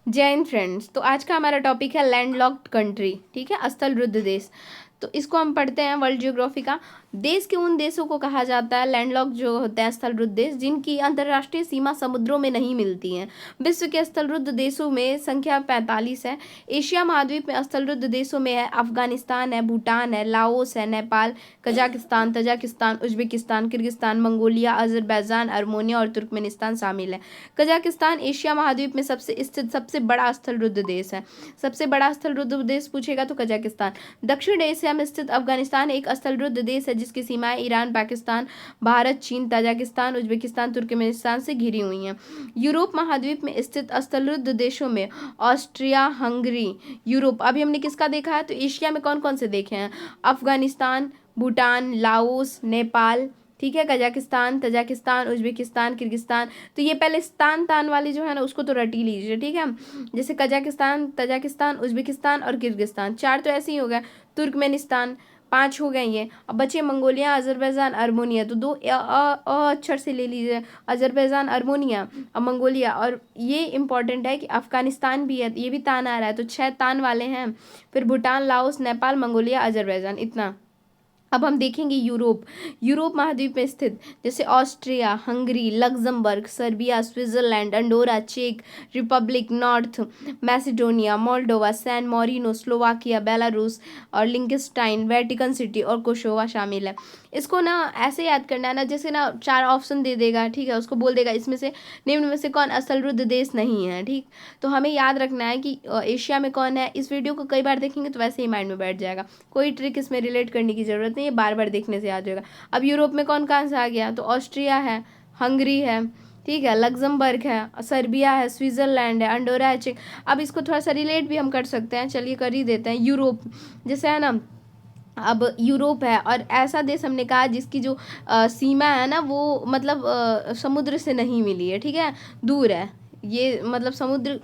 जय हिंद फ्रेंड्स। तो आज का हमारा टॉपिक है लैंडलॉक्ड कंट्री। ठीक है, स्थलरुद्ध देश। तो इसको हम पढ़ते हैं वर्ल्ड ज्योग्राफी का। देश के उन देशों को कहा जाता है लैंडलॉक्ड जो होते हैं स्थलरुद्ध देश, जिनकी अंतर्राष्ट्रीय सीमा समुद्रों में नहीं मिलती है। विश्व के स्थलरुद्ध देशों में संख्या 45 है। एशिया महाद्वीप में स्थलरुद्ध देशों में है अफगानिस्तान है, भूटान है, लाओस है, Nepal, Kazakhstan, Tajikistan, Uzbekistan, Kyrgyzstan, Mongolia, Azerbaijan, Armenia और तुर्कमेनिस्तान शामिल है। कजाकिस्तान एशिया महाद्वीप में सबसे बड़ा स्थलरुद्ध देश है। सबसे बड़ा स्थलरुद्ध देश पूछेगा तो कजाकिस्तान। दक्षिण एशिया में स्थित अफगानिस्तान एक स्थलरुद्ध देश है जिसकी सीमाएं ईरान, पाकिस्तान, भारत, चीन, तजाकिस्तान, उज्बेकिस्तान, तुर्कमेनिस्तान से घिरी हुई हैं। यूरोप महाद्वीप में स्थित स्थलरुद्ध देशों में ऑस्ट्रिया, हंगरी, यूरोप। अभी हमने किसका देखा है? तो एशिया में कौन कौन से देखे हैं? अफगानिस्तान, भूटान, लाओस, नेपाल, ठीक है, कजाकिस्तान, तजाकिस्तान, उज्बेकिस्तान, किर्गिस्तान। तो ये पहले स्थान तान वाली जो है ना उसको तो रट ही लीजिए। ठीक है, जैसे कजाकिस्तान, तजाकिस्तान, उज्बेकिस्तान और किर्गिस्तान, चार तो ऐसे ही हो गया। तुर्कमेनिस्तान, पांच हो गए ये। अब बचे मंगोलिया, अजरबैजान, अर्मेनिया। तो दो अक्षर से ले लीजिए, अजरबैजान, अर्मेनिया और मंगोलिया। और ये इंपॉर्टेंट है कि अफगानिस्तान भी है, ये भी तान आ रहा है, तो 6 तान वाले हैं। फिर Bhutan, Laos, Nepal, Mongolia, Azerbaijan, इतना। अब हम देखेंगे यूरोप। यूरोप महाद्वीप में स्थित जैसे Austria, Hungary, Luxembourg, Serbia, Switzerland, Andorra, चेक Republic, North Macedonia, Moldova, San Marino, Slovakia, Belarus और लिंकनस्टाइन, वेटिकन सिटी और कोसोवा शामिल है। इसको ना ऐसे याद करना है ना, जैसे ना 4 ऑप्शन दे देगा, ठीक है, उसको बोल देगा इसमें से निम्न में से कौन स्थलरुद्ध देश नहीं है। ठीक, तो हमें याद रखना है कि एशिया में कौन है। इस वीडियो को कई बार देखेंगे तो वैसे ही माइंड में बैठ जाएगा, कोई ट्रिक इसमें रिलेट करने की जरूरत नहीं है, बार बार देखने से याद हो जाएगा। अब यूरोप में कौन कौन सा आ गया? तो ऑस्ट्रिया है, हंगरी है, ठीक है, लग्जमबर्ग है, सर्बिया है, स्विट्जरलैंड है, अंडोरा है, चेक। अब इसको थोड़ा सा रिलेट भी हम कर सकते हैं, चलिए कर ही देते हैं। यूरोप जैसे है ना, अब यूरोप है और ऐसा देश हमने कहा जिसकी जो सीमा है ना वो मतलब समुद्र से नहीं मिली है। ठीक है, दूर है ये, मतलब समुद्र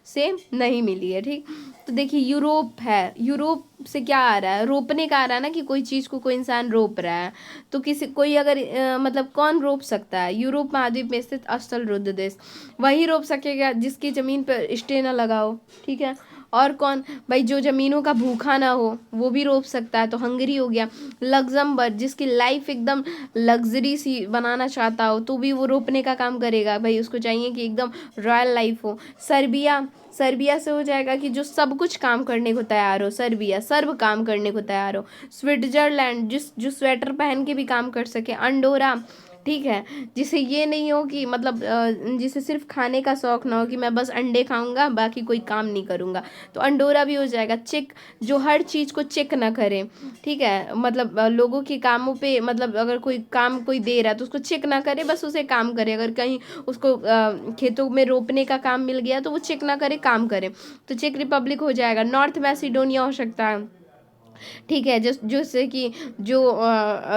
से नहीं मिली है। ठीक, तो देखिए यूरोप है, यूरोप से क्या आ रहा है? रोपने का आ रहा है ना, कि कोई चीज़ को कोई इंसान रोप रहा है। तो किसी कोई अगर मतलब कौन रोप सकता है? यूरोप महाद्वीप में स्थित स्थलरुद्ध देश वही रोप सकेगा जिसकी ज़मीन पर स्टे ना लगा हो। ठीक है, और कौन भाई? जो ज़मीनों का भूखा ना हो वो भी रोप सकता है, तो हंगरी हो गया। लग्जमबर्ग जिसकी लाइफ एकदम लग्जरी सी बनाना चाहता हो तो भी वो रोपने का काम करेगा भाई, उसको चाहिए कि एकदम रॉयल लाइफ हो। सर्बिया, सर्बिया से हो जाएगा कि जो सब कुछ काम करने को तैयार हो, सर्बिया सर्व काम करने को तैयार हो। स्विट्जरलैंड जो स्वेटर पहन के भी काम कर सके। अंडोरा, ठीक है, जिसे ये नहीं हो कि मतलब जिसे सिर्फ खाने का शौक ना हो कि मैं बस अंडे खाऊंगा बाकी कोई काम नहीं करूंगा, तो अंडोरा भी हो जाएगा। चेक जो हर चीज़ को चेक ना करे, ठीक है, मतलब लोगों के कामों पे, मतलब अगर कोई काम कोई दे रहा है तो उसको चेक ना करे, बस उसे काम करे। अगर कहीं उसको खेतों में रोपने का काम मिल गया तो वो चेक ना करे, काम करे। तो चेक रिपब्लिक हो जाएगा। नॉर्थ मैसिडोनिया हो सकता है, ठीक है, जैसे कि जो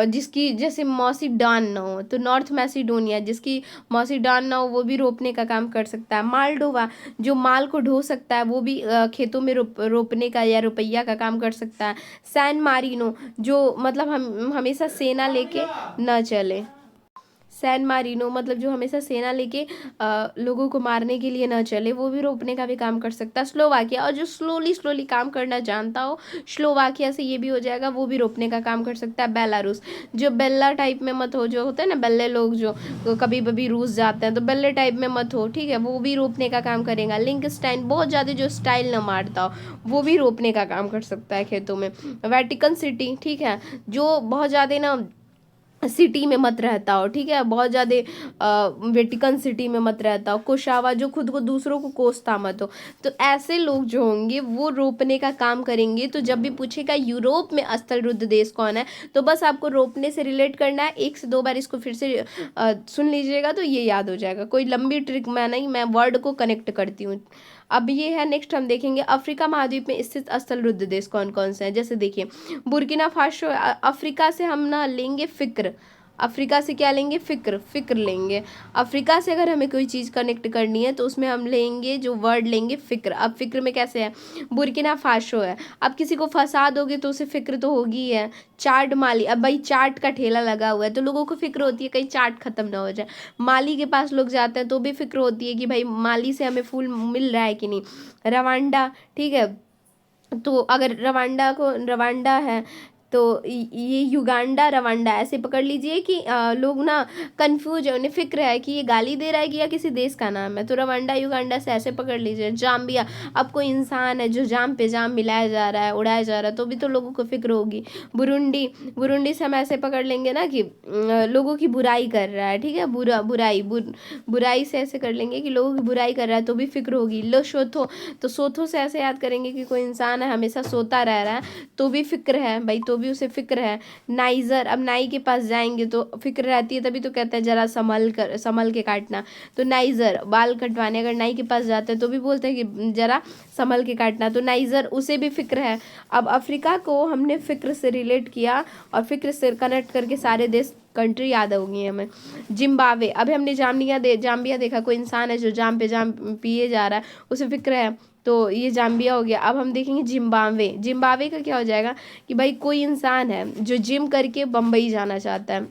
जिसकी जैसे मौसी डान ना हो तो नॉर्थ मैसिडोनिया, जिसकी मौसी डान ना हो वो भी रोपने का काम कर सकता है। मालडोवा जो माल को ढो सकता है वो भी खेतों में रोपने का या रुपया का काम कर सकता है। सैन मारिनो जो मतलब हम हमेशा सेना लेके न चले। सैन मारिनो मतलब जो हमेशा सेना लेके लोगों को मारने के लिए ना चले, वो भी रोकने का भी काम कर सकता है। स्लोवाकिया, और जो स्लोली स्लोली काम करना जानता हो, स्लोवाकिया से ये भी हो जाएगा, वो भी रोकने का काम कर सकता है। बेलारूस जो बेल्ला टाइप में मत हो, जो होता है ना बेल्ले लोग जो कभी कभी रूस जाते हैं, तो बेल्ले टाइप में मत हो, ठीक है, वो भी रोकने का काम करेगा। लिंकस्टाइन बहुत ज़्यादा जो स्टाइल ना मारता हो वो भी रोकने का काम कर सकता है खेतों में। वेटिकन सिटी, ठीक है, जो बहुत ज़्यादा ना सिटी में मत रहता हो, ठीक है, बहुत ज़्यादा वेटिकन सिटी में मत रहता हो। कोशावा जो खुद को दूसरों को कोसता मत हो। तो ऐसे लोग जो होंगे वो रोपने का काम करेंगे। तो जब भी पूछेगा यूरोप में स्थलरुद्ध देश कौन है, तो बस आपको रोपने से रिलेट करना है। 1 से 2 बार इसको फिर से सुन लीजिएगा तो ये याद हो जाएगा। कोई लंबी ट्रिक मैं नहीं, मैं वर्ड को कनेक्ट करती हूँ। अब ये है, नेक्स्ट हम देखेंगे अफ्रीका महाद्वीप में स्थित स्थलरुद्ध देश कौन कौन से हैं। जैसे देखिए बुर्किना फासो, अफ्रीका से हम ना लेंगे फिक्र, अफ्रीका से क्या लेंगे, फिक्र लेंगे। अफ्रीका से अगर हमें कोई चीज़ कनेक्ट करनी है तो उसमें हम लेंगे जो वर्ड लेंगे फिक्र। अब फिक्र में कैसे है, बुर्किना फासो है, अब किसी को फंसा दोगे तो उसे फिक्र तो होगी ही है। चाट माली, अब भाई चाट का ठेला लगा हुआ है तो लोगों को फिक्र होती है कहीं चाट खत्म ना हो जाए। माली के पास लोग जाते हैं तो भी फिक्र होती है कि भाई माली से हमें फूल मिल रहा है कि नहीं। रवांडा, ठीक है, तो अगर रवांडा है तो ये युगांडा रवांडा ऐसे पकड़ लीजिए कि लोग ना कंफ्यूज है, उन्हें फिक्र है कि ये गाली दे रहा है कि या किसी देश का नाम है, तो रवांडा युगांडा से ऐसे पकड़ लीजिए। जाम्बिया, अब कोई इंसान है जो जाम पे जाम मिलाया जा रहा है, उड़ाया जा रहा है, तो भी तो लोगों को फिक्र होगी। बुरुंडी से हम ऐसे पकड़ लेंगे ना कि लोगों की बुराई कर रहा है, ठीक है, बुराई से ऐसे कर लेंगे कि लोगों की बुराई कर रहा है तो भी फिक्र होगी। लोशोथो, तो सोथो से ऐसे याद करेंगे कि कोई इंसान है हमेशा सोता रह रहा है तो भी फिक्र है भाई, तो भी उसे फिक्र है। नाइजर, अब नाई के पास जाएंगे तो फिक्र रहती है, तभी तो कहते हैं जरा संभल के काटना। तो नाइजर, बाल कटवाने अगर नाई के पास जाते हैं तो भी बोलते हैं कि जरा संभल के काटना, तो नाइजर उसे भी फिक्र है। अब अफ्रीका को हमने फिक्र से रिलेट किया और फिक्र से कनेक्ट करके सारे देश कंट्री याद होगी हमें। जिम्बाब्वे, अभी हमने जाम्बिया देखा, कोई इंसान है जो जाम पे जाम पिए जा रहा है, उसे फिक्र है, तो ये जाम्बिया हो गया। अब हम देखेंगे जिम्बाब्वे का क्या हो जाएगा कि भाई कोई इंसान है जो जिम करके बम्बई जाना चाहता है।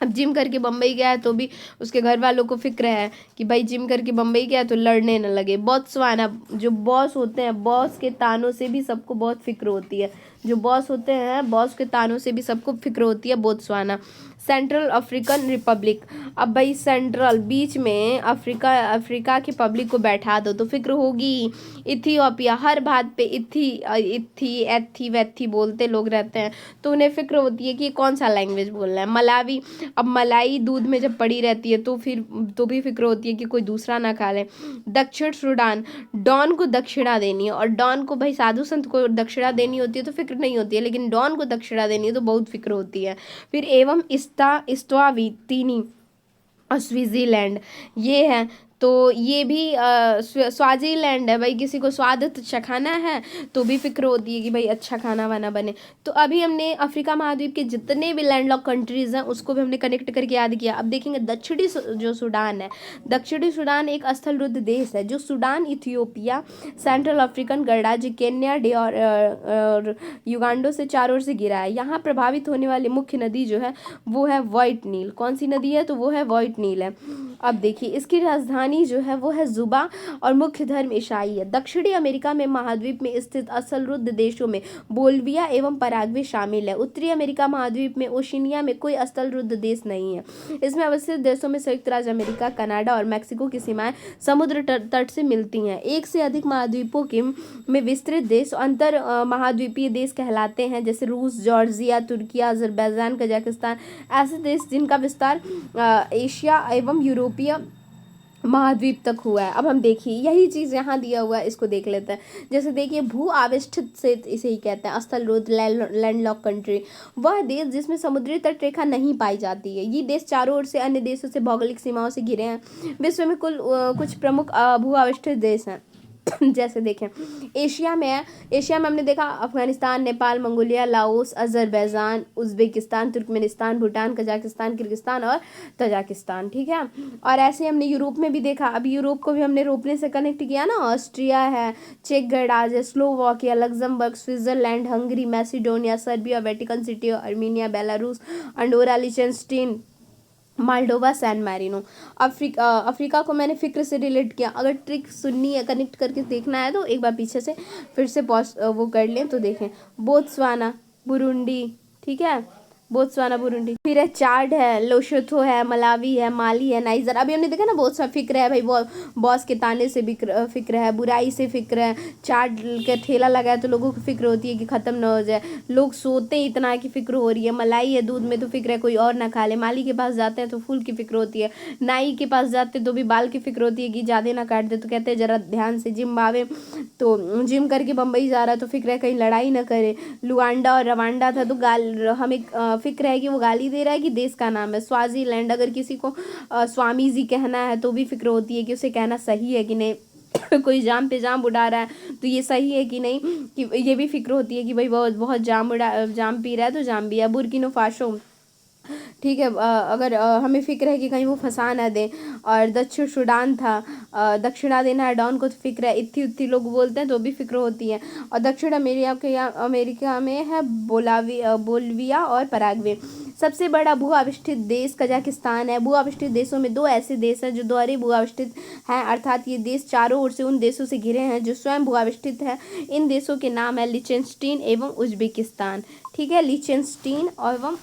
अब जिम करके बम्बई गया है तो भी उसके घर वालों को फिक्र है कि भाई जिम करके बम्बई गया है तो लड़ने न लगे। बोत्सवाना, जो बॉस होते हैं, बॉस के तानों से भी सबको बहुत फिक्र होती है, जो बॉस होते हैं बॉस के तानों से भी सबको फिक्र होती है। बोत्सवाना। सेंट्रल अफ्रीकन रिपब्लिक, अब भाई सेंट्रल बीच में अफ्रीका की पब्लिक को बैठा दो तो फिक्र होगी। इथियोपिया, हर बात पे एथी वैथी बोलते लोग रहते हैं तो उन्हें फिक्र होती है कि कौन सा लैंग्वेज बोलना है। मलावी, अब मलाई दूध में जब पड़ी रहती है तो भी फिक्र होती है कि कोई दूसरा ना खा ले। दक्षिण सूडान, डॉन को दक्षिणा देनी है, और डॉन को भाई साधु संत को दक्षिणा देनी होती है तो फिक्र नहीं होती है, लेकिन डॉन को दक्षिणा देनी है तो बहुत फिक्र होती है। फिर एवं इस्वातिनी और स्विट्जरलैंड, ये है, तो ये भी स्वाजीलैंड है, भाई किसी को स्वाद चखाना है तो भी फिक्र होती है कि भाई अच्छा खाना वाना बने। तो अभी हमने अफ्रीका महाद्वीप के जितने भी लैंडलॉक कंट्रीज हैं उसको भी हमने कनेक्ट करके याद किया। अब देखेंगे दक्षिणी जो सूडान है, दक्षिणी सूडान एक स्थलरुद्ध देश है जो सूडान, इथियोपिया, सेंट्रल अफ्रीकन गणराज्य, केन्या डे और युगांडो से चारों ओर से घिरा है। यहाँ प्रभावित होने वाली मुख्य नदी जो है वो है व्हाइट नील। कौन सी नदी है, तो वो है व्हाइट नील है। अब देखिए इसकी राजधानी जो है वो है जुबा और मुख्य धर्म ईसाई है। दक्षिणी अमेरिका में महाद्वीप में स्थित स्थलरुद्ध देशों में बोल्विया एवं पराग्वे शामिल है। उत्तरी अमेरिका महाद्वीप में ओशिनिया में कोई स्थलरुद्ध देश नहीं है। इसमें अवस्थित देशों में संयुक्त राज्य अमेरिका, कनाडा और मैक्सिको की सीमाएं समुद्र तट से मिलती हैं। एक से अधिक महाद्वीपों के में विस्तृत देश अंतर महाद्वीपीय देश कहलाते हैं, जैसे रूस, जॉर्जिया, तुर्की, अजरबैजान, कजाकिस्तान, ऐसे देश जिनका विस्तार एशिया एवं यूरोपीय महाद्वीप तक हुआ है। अब हम देखिए यही चीज़ यहाँ दिया हुआ है, इसको देख लेते हैं। जैसे देखिए भू आविष्ठित से इसे ही कहते हैं स्थलरुद्ध लैंडलॉक कंट्री, वह देश जिसमें समुद्री तट रेखा नहीं पाई जाती है। ये देश चारों ओर से अन्य देशों से भौगोलिक सीमाओं से घिरे हैं। विश्व में कुल कुछ प्रमुख भू आविष्ठित देश हैं। जैसे देखें एशिया में हमने देखा Afghanistan, Nepal, Mongolia, Laos, Azerbaijan, Uzbekistan, Turkmenistan, Bhutan, Kazakhstan, Kyrgyzstan और तजाकिस्तान, ठीक है। और ऐसे हमने यूरोप में भी देखा। अब यूरोप को भी हमने रोपने से कनेक्ट किया ना, ऑस्ट्रिया है, चेक गणराज्य, Slovakia, Luxembourg, Switzerland, Hungary, Macedonia, Serbia, Vatican City, Armenia, Belarus, Andorra, लिechtenstein, माल्डोवा, सैन मैरिनो। अफ्रीका को मैंने फिक्र से रिलेट किया। अगर ट्रिक सुननी है, कनेक्ट करके देखना है तो एक बार पीछे से फिर से पॉज वो कर लें तो देखें। बोत्सवाना, बुरुंडी, ठीक है, बोत्सवाना, बुरुंडी। फिर है चाड है, लोशोथो है, मलावी है, माली है, नाइजर। अभी हमने देखा ना बहुत सा फिक्र है भाई, बॉस के ताने से भी फिक्र है, बुराई से फिक्र है, चाट का ठेला लगा है तो लोगों को फिक्र होती है कि ख़त्म ना हो जाए, लोग सोते इतना है कि फिक्र हो रही है। मलाई है दूध में तो फिक्र है कोई और ना खा ले। माली के पास जाते हैं तो फूल की फिक्र होती है। नाई के पास जाते तो भी बाल की फिक्र होती है कि ज़्यादा ना काट दे, तो कहते हैं ज़रा ध्यान से। जिम्बाब्वे, तो जिम करके बम्बई जा रहा है तो फिक्र है कहीं लड़ाई ना करे। लुआंडा और रवांडा था तो हमें फिक्र है कि वो गाली दे रहा है कि देश का नाम है। स्वाजीलैंड, अगर किसी को स्वामी जी कहना है तो भी फिक्र होती है कि उसे कहना सही है कि नहीं। कोई जाम पे जाम उड़ा रहा है तो ये सही है कि नहीं, कि ये भी फिक्र होती है कि भाई बहुत बहुत जाम पी रहा है तो जाम्बिया, बुर्किना फासो, ठीक है। अगर हमें फ़िक्र है कि कहीं वो फंसा ना दें। और दक्षिण सूडान था, दक्षिणा देना है डॉन को तो फ़िक्र है, इत्थी उत्थी लोग बोलते हैं तो भी फ़िक्र होती है। और दक्षिण अमेरिका में है बोल्विया और पराग्वे। सबसे बड़ा भू आविष्टित देश कजाकिस्तान है। भू आविष्टित देशों में दो ऐसे देश हैं जो दोहरे भू आविष्टित हैं, अर्थात ये देश चारों ओर से उन देशों से घिरे हैं जो स्वयं भू आविष्टित है। इन देशों के नाम है लिechtenstein एवं उज्बेकिस्तान। ठीक है, लिechtenstein एवं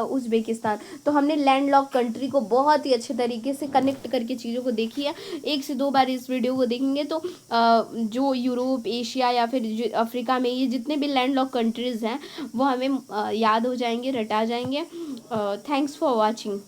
उज्बेकिस्तान। तो हमने लैंडलॉक कंट्री को बहुत ही अच्छे तरीके से कनेक्ट करके चीज़ों को देखी है। 1 से 2 बार इस वीडियो को देखेंगे तो जो यूरोप, एशिया या फिर जो अफ्रीका में ये जितने भी लैंडलॉक कंट्रीज़ हैं वो हमें याद हो जाएंगे, रटा जाएंगे। Thanks for watching.